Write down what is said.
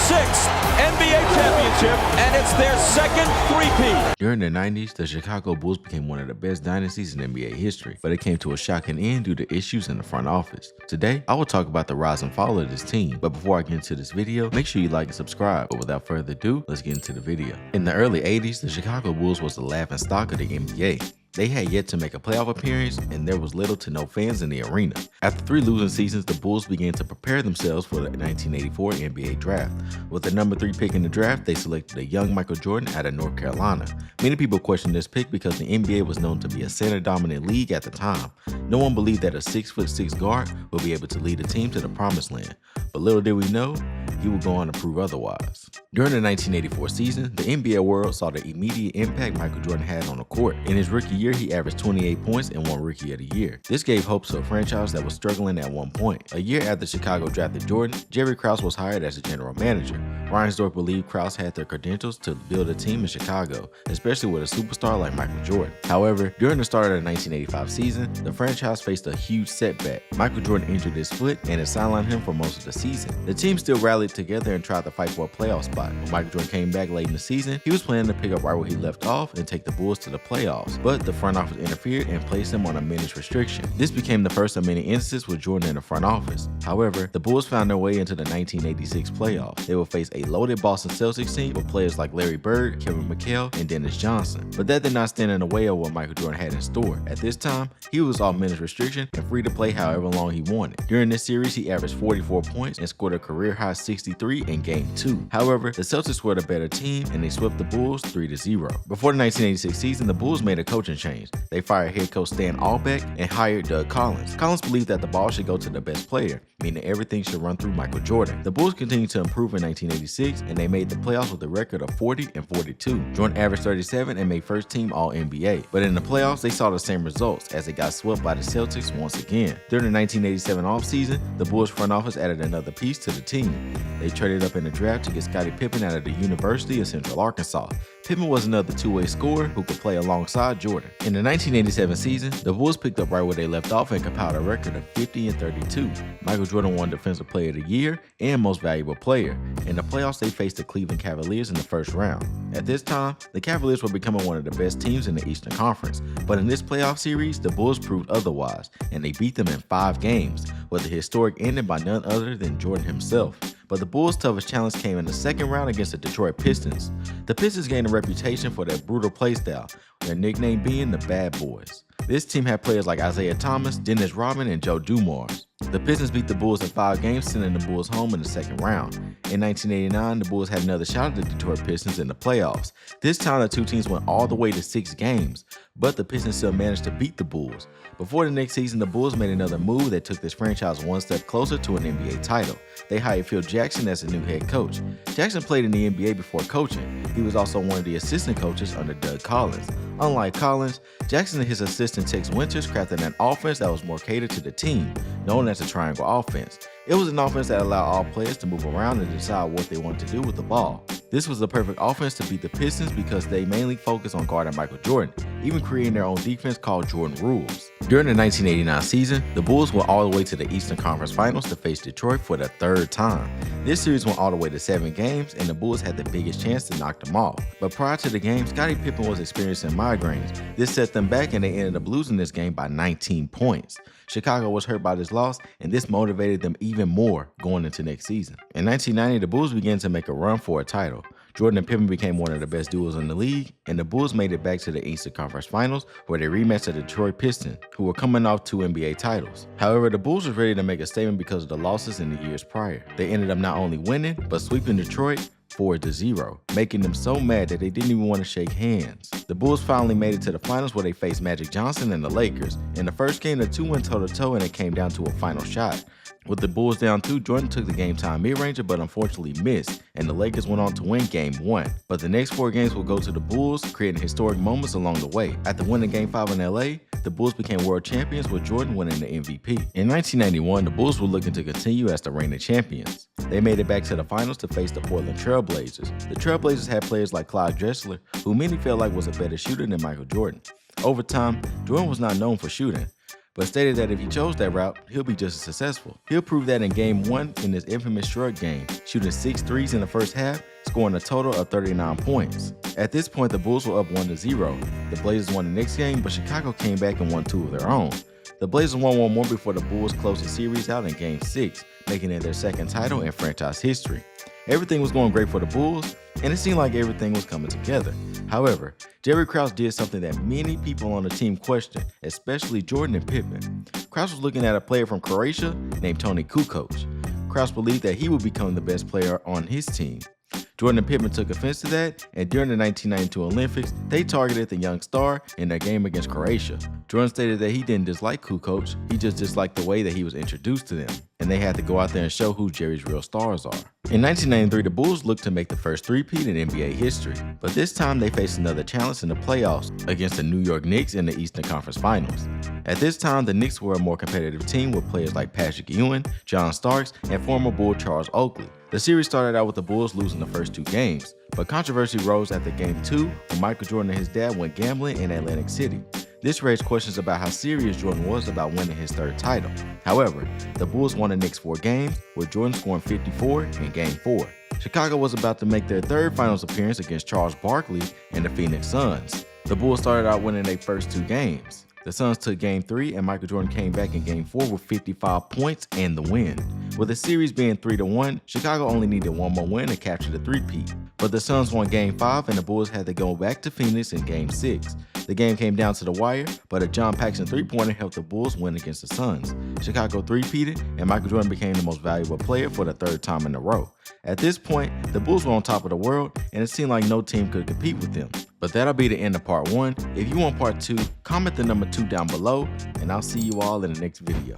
sixth NBA championship, and it's their second three-peat. During the 90s, the Chicago Bulls became one of the best dynasties in NBA history, but it came to a shocking end due to issues in the front office. Today, I will talk about the rise and fall of this team, but before I get into this video, make sure you like and subscribe. But without further ado, let's get into the video. In the early 80s, the Chicago Bulls was the laughingstock of the NBA. They had yet to make a playoff appearance, and there was little to no fans in the arena. After 3 losing seasons, the Bulls began to prepare themselves for the 1984 NBA draft. With the number 3 pick in the draft, they selected a young Michael Jordan out of North Carolina. Many people questioned this pick because the NBA was known to be a center-dominant league at the time. No one believed that a 6'6" guard would be able to lead a team to the promised land. But little did we know, he would go on to prove otherwise. During the 1984 season, the NBA world saw the immediate impact Michael Jordan had on the court. In his rookie year, he averaged 28 points and won Rookie of the Year. This gave hope to a franchise that was struggling at one point. A year after Chicago drafted Jordan, Jerry Krause was hired as the general manager. Reinsdorf believed Krause had the credentials to build a team in Chicago, especially with a superstar like Michael Jordan. However, during the start of the 1985 season, the franchise faced a huge setback. Michael Jordan injured his foot and it sidelined him for most of the season. The team still rallied together and tried to fight for a playoff spot. When Michael Jordan came back late in the season, he was planning to pick up right where he left off and take the Bulls to the playoffs, but the front office interfered and placed him on a minutes restriction. This became the first of many instances with Jordan in the front office. However, the Bulls found their way into the 1986 playoffs. They would face a loaded Boston Celtics team with players like Larry Bird, Kevin McHale, and Dennis Johnson. But that did not stand in the way of what Michael Jordan had in store. At this time, he was off minutes restriction and free to play however long he wanted. During this series, he averaged 44 points and scored a career-high 63 in Game 2. However, the Celtics were the better team and they swept the Bulls 3-0. Before the 1986 season, the Bulls made a coaching change. They fired head coach Stan Albeck and hired Doug Collins. Collins believed that the ball should go to the best player, meaning everything should run through Michael Jordan. The Bulls continued to improve in 1986 and they made the playoffs with a record of 40-42. Jordan averaged 37 and made first team All-NBA. But in the playoffs, they saw the same results as they got swept by the Celtics once again. During the 1987 offseason, the Bulls front office added another piece to the team. They traded up in the draft to get Scottie Pippen out of the University of Central Arkansas. Pippen was another two-way scorer who could play alongside Jordan. In the 1987 season, the Bulls picked up right where they left off and compiled a record of 50-32. Michael Jordan won Defensive Player of the Year and Most Valuable Player. In the playoffs, they faced the Cleveland Cavaliers in the first round. At this time, the Cavaliers were becoming one of the best teams in the Eastern Conference, but in this playoff series, the Bulls proved otherwise, and they beat them in 5 games, with the historic ending by none other than Jordan himself. But the Bulls' toughest challenge came in the second round against the Detroit Pistons. The Pistons gained a reputation for their brutal playstyle, their nickname being the Bad Boys. This team had players like Isaiah Thomas, Dennis Rodman, and Joe Dumars. The Pistons beat the Bulls in 5 games, sending the Bulls home in the second round. In 1989, the Bulls had another shot at the Detroit Pistons in the playoffs. This time, the two teams went all the way to 6 games, but the Pistons still managed to beat the Bulls. Before the next season, the Bulls made another move that took this franchise one step closer to an NBA title. They hired Phil Jackson as the new head coach. Jackson played in the NBA before coaching. He was also one of the assistant coaches under Doug Collins. Unlike Collins, Jackson and his assistant Tex Winters crafted an offense that was more catered to the team, known as the triangle offense. It was an offense that allowed all players to move around and decide what they wanted to do with the ball. This was the perfect offense to beat the Pistons because they mainly focused on guarding Michael Jordan, even creating their own defense called Jordan Rules. During the 1989 season, the Bulls went all the way to the Eastern Conference Finals to face Detroit for the 3rd time. This series went all the way to 7 games, and the Bulls had the biggest chance to knock them off. But prior to the game, Scottie Pippen was experiencing migraines. This set them back, and they ended up losing this game by 19 points. Chicago was hurt by this loss, and this motivated them even more going into next season. In 1990, the Bulls began to make a run for a title. Jordan and Pippen became one of the best duos in the league, and the Bulls made it back to the Eastern Conference Finals where they rematched the Detroit Pistons, who were coming off 2 NBA titles. However, the Bulls was ready to make a statement because of the losses in the years prior. They ended up not only winning, but sweeping Detroit 4-0, making them so mad that they didn't even want to shake hands. The Bulls finally made it to the finals where they faced Magic Johnson and the Lakers. In the first game, the two went toe-to-toe and it came down to a final shot. With the Bulls down 2, Jordan took the game-time mid-ranger but unfortunately missed, and the Lakers went on to win Game 1. But the next 4 games will go to the Bulls, creating historic moments along the way. After winning Game 5 in LA, the Bulls became world champions with Jordan winning the MVP. In 1991, the Bulls were looking to continue as the reigning champions. They made it back to the finals to face the Portland Trail Blazers. The Trail Blazers had players like Clyde Drexler, who many felt like was a better shooter than Michael Jordan. Over time, Jordan was not known for shooting, but stated that if he chose that route, he'll be just as successful. He'll prove that in Game 1 in his infamous Shrug game, shooting 6 threes in the first half, scoring a total of 39 points. At this point, the Bulls were up 1-0. The Blazers won the next game, but Chicago came back and won 2 of their own. The Blazers won one more before the Bulls closed the series out in Game 6, making it their second title in franchise history. Everything was going great for the Bulls, and it seemed like everything was coming together. However, Jerry Krause did something that many people on the team questioned, especially Jordan and Pippen. Krause was looking at a player from Croatia named Toni Kukoc. Krause believed that he would become the best player on his team. Jordan and Pippen took offense to that, and during the 1992 Olympics, they targeted the young star in their game against Croatia. Jordan stated that he didn't dislike Kukoc, he just disliked the way that he was introduced to them, and they had to go out there and show who Jerry's real stars are. In 1993, the Bulls looked to make the first three-peat in NBA history, but this time they faced another challenge in the playoffs against the New York Knicks in the Eastern Conference Finals. At this time, the Knicks were a more competitive team with players like Patrick Ewing, John Starks, and former Bull Charles Oakley. The series started out with the Bulls losing the first 2 games, but controversy rose after Game 2 when Michael Jordan and his dad went gambling in Atlantic City. This raised questions about how serious Jordan was about winning his 3rd title. However, the Bulls won the next 4 games, with Jordan scoring 54 in Game 4. Chicago was about to make their 3rd finals appearance against Charles Barkley and the Phoenix Suns. The Bulls started out winning their first 2 games. The Suns took Game 3 and Michael Jordan came back in Game 4 with 55 points and the win. With the series being 3-1, Chicago only needed one more win to capture the three-peat. But the Suns won Game 5 and the Bulls had to go back to Phoenix in Game 6. The game came down to the wire, but a John Paxson three-pointer helped the Bulls win against the Suns. Chicago three-peated, and Michael Jordan became the most valuable player for the 3rd time in a row. At this point, the Bulls were on top of the world, and it seemed like no team could compete with them. But that'll be the end of part 1. If you want part 2, comment the number 2 down below, and I'll see you all in the next video.